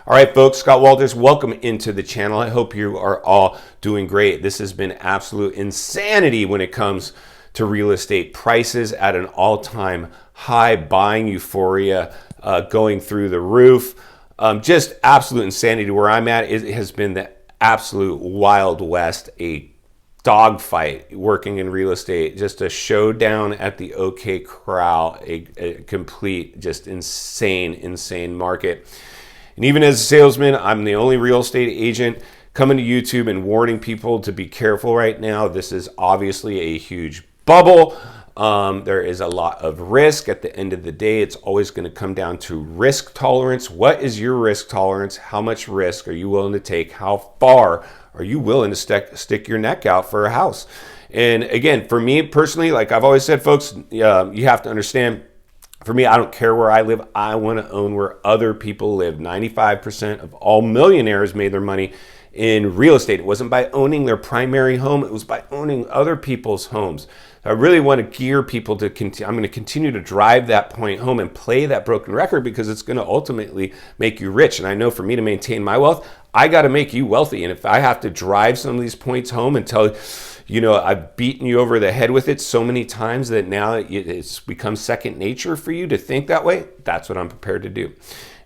All right, folks, Scott Walters, welcome into the channel. I hope you are all doing great. This has been absolute insanity when it comes to real estate prices at an all-time high, buying euphoria going through the roof. Just absolute insanity where I'm at. It has been the absolute Wild West, a dogfight working in real estate, just a showdown at the OK Corral, a complete, just insane market. And even as a salesman, I'm the only real estate agent coming to YouTube and warning people to be careful right now. This is obviously a huge bubble. There is a lot of risk. At the end of the day, it's always going to come down to risk tolerance. What is your risk tolerance? How much risk are you willing to take? How far are you willing to stick your neck out for a house? And again, for me personally, like I've always said, folks, you have to understand, for me, I don't care where I live. I want to own where other people live. 95% of all millionaires made their money in real estate. It wasn't by owning their primary home. It was by owning other people's homes. I really want to gear people to continue. I'm going to continue to drive that point home and play that broken record because it's going to ultimately make you rich. And I know for me to maintain my wealth, I got to make you wealthy. And if I have to drive some of these points home and tell you know, I've beaten you over the head with it so many times that now it's become second nature for you to think that way, that's what I'm prepared to do.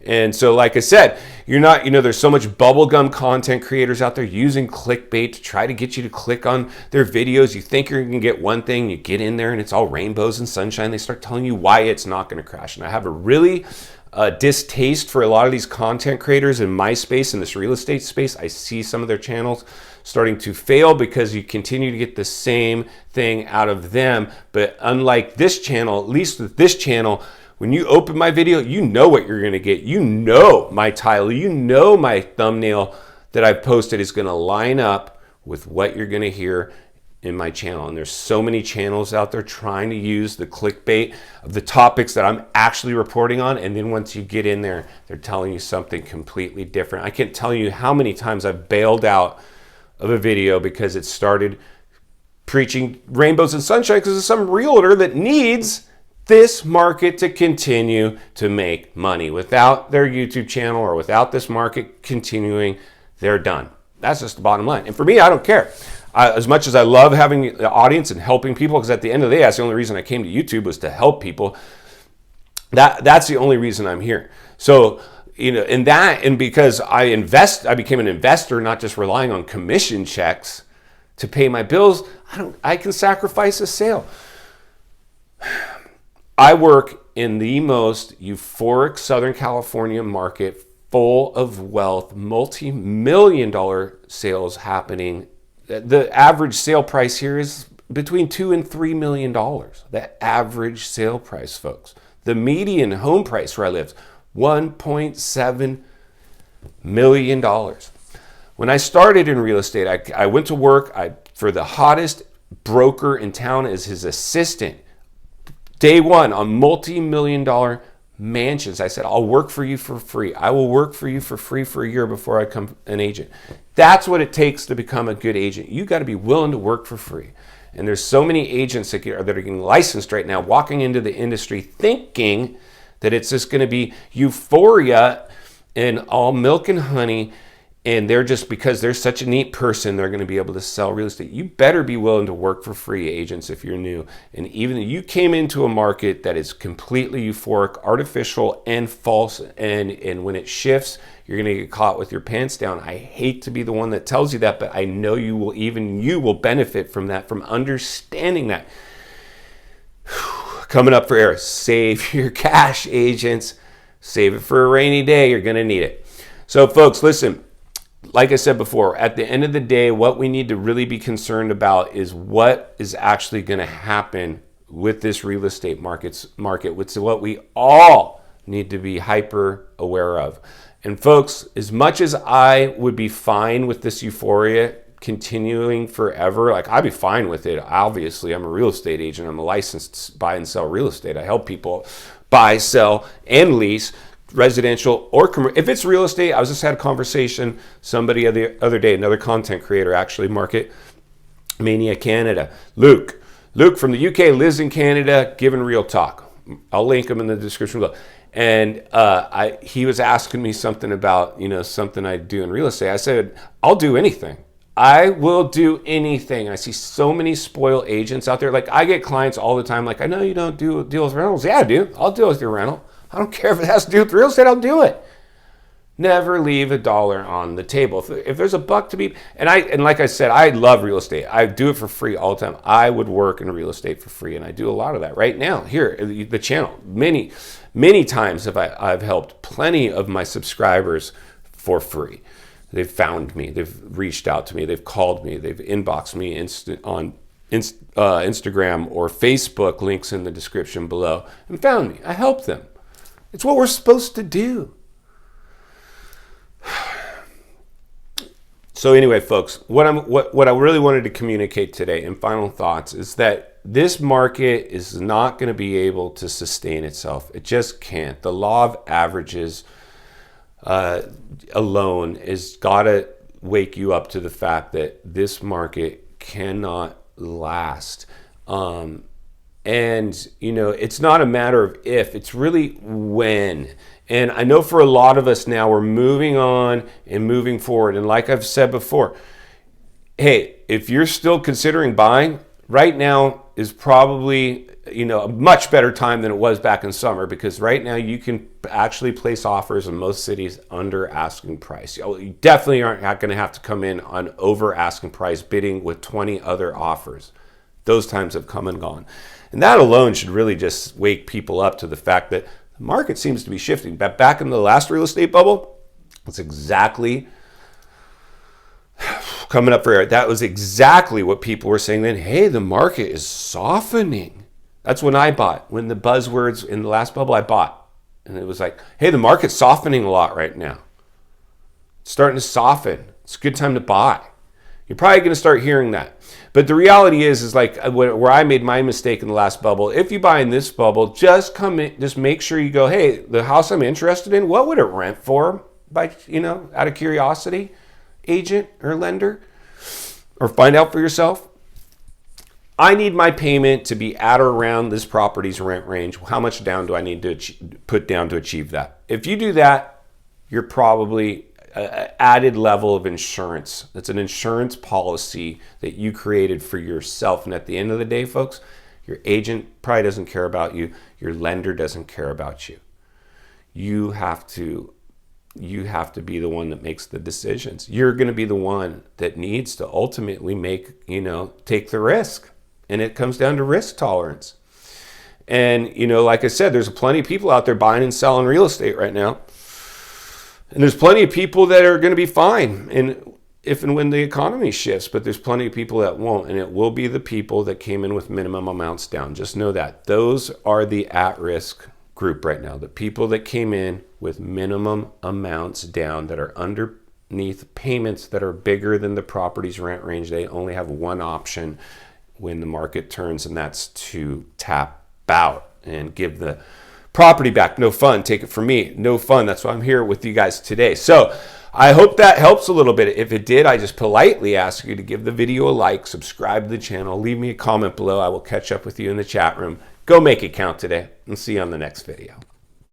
And so, like I said, you're not, you know, there's so much bubblegum content creators out there using clickbait to try to get you to click on their videos. You think you're going to get one thing, you get in there and it's all rainbows and sunshine. They start telling you why it's not going to crash. And I have a really distaste for a lot of these content creators in my space, in this real estate space. I see some of their channels starting to fail because you continue to get the same thing out of them. But unlike this channel, at least with this channel, when you open my video, you know what you're going to get. You know my title, you know my thumbnail that I've posted is going to line up with what you're going to hear in my channel. And there's so many channels out there trying to use the clickbait of the topics that I'm actually reporting on. And then once you get in there, they're telling you something completely different. I can't tell you how many times I've bailed out of a video because it started preaching rainbows and sunshine because there's some realtor that needs this market to continue to make money. Without their YouTube channel or without this market continuing, they're done. That's just the bottom line. And for me, I don't care. As much as I love having the audience and helping people, because at the end of the day, that's the only reason I came to YouTube was to help people. That's the only reason I'm here. So, you know, and because I became an investor, not just relying on commission checks to pay my bills. I can sacrifice a sale. I work in the most euphoric Southern California market, full of wealth, multi-million-dollar sales happening. The average sale price here is between $2 and $3 million. The average sale price, folks. The median home price where I live, $1.7 million. When I started in real estate, I went to work for the hottest broker in town as his assistant. Day one on multi-million-dollar mansions. I said, I'll work for you for free. I will work for you for free for a year before I become an agent. That's what it takes to become a good agent. You got to be willing to work for free. And there's so many agents that are getting licensed right now, walking into the industry thinking that it's just going to be euphoria and all milk and honey. And they're just, because they're such a neat person, they're going to be able to sell real estate. You better be willing to work for free, agents, if you're new. And even if you came into a market that is completely euphoric, artificial, and false, and when it shifts, you're going to get caught with your pants down. I hate to be the one that tells you that, but I know you will benefit from that, from understanding that. Coming up for air, save your cash, agents. Save it for a rainy day. You're going to need it. So, folks, listen. Like I said before, at the end of the day, what we need to really be concerned about is what is actually going to happen with this real estate market, which is what we all need to be hyper aware of. And folks, as much as I would be fine with this euphoria continuing forever, like I'd be fine with it. Obviously, I'm a real estate agent. I'm a licensed buy and sell real estate. I help people buy, sell, and lease residential or commercial. If it's real estate, I just had a conversation, somebody the other day, another content creator, actually, Market Mania Canada. Luke from the UK, lives in Canada, giving real talk. I'll link him in the description below. And he was asking me something about, something I do in real estate. I said, I'll do anything. I will do anything. I see so many spoiled agents out there. Like, I get clients all the time, like, I know you don't deal with rentals. Yeah, I do. I'll deal with your rental. I don't care if it has to do with real estate, I'll do it. Never leave a dollar on the table. If there's a buck to be, and like I said, I love real estate. I do it for free all the time. I would work in real estate for free, and I do a lot of that right now here, the channel. Many times I've helped plenty of my subscribers for free. They've found me. They've reached out to me. They've called me. They've inboxed me on Instagram or Facebook, links in the description below, and found me. I helped them. It's what we're supposed to do. So anyway, folks, what I really wanted to communicate today in final thoughts is that this market is not going to be able to sustain itself. It just can't. The law of averages alone is got to wake you up to the fact that this market cannot last. And, it's not a matter of if, it's really when. And I know for a lot of us now, we're moving on and moving forward. And like I've said before, hey, if you're still considering buying, right now is probably, a much better time than it was back in summer, because right now you can actually place offers in most cities under asking price. You definitely aren't going to have to come in on over asking price bidding with 20 other offers. Those times have come and gone. And that alone should really just wake people up to the fact that the market seems to be shifting. But back in the last real estate bubble, that's exactly coming up for air. That was exactly what people were saying then. Hey, the market is softening. That's when I bought. When the buzzwords in the last bubble, I bought. And it was like, hey, the market's softening a lot right now. It's starting to soften. It's a good time to buy. You're probably going to start hearing that. But the reality is like where I made my mistake in the last bubble. If you buy in this bubble, just come in, just make sure you go, hey, the house I'm interested in, what would it rent for? By, out of curiosity, agent or lender, or find out for yourself. I need my payment to be at or around this property's rent range. How much down do I need to put down to achieve that? If you do that, you're probably added level of insurance. That's an insurance policy that you created for yourself. And at the end of the day, folks, your agent probably doesn't care about you. Your lender doesn't care about you. You have to be the one that makes the decisions. You're going to be the one that needs to ultimately take the risk. And it comes down to risk tolerance. And, like I said, there's plenty of people out there buying and selling real estate right now. And there's plenty of people that are going to be fine if and when the economy shifts, but there's plenty of people that won't, and it will be the people that came in with minimum amounts down. Just know that. Those are the at-risk group right now, the people that came in with minimum amounts down that are underneath payments that are bigger than the property's rent range. They only have one option when the market turns, and that's to tap out and give the property back. No fun. Take it from me. No fun. That's why I'm here with you guys today. So I hope that helps a little bit. If it did, I just politely ask you to give the video a like, subscribe to the channel, leave me a comment below. I will catch up with you in the chat room. Go make it count today, and see you on the next video.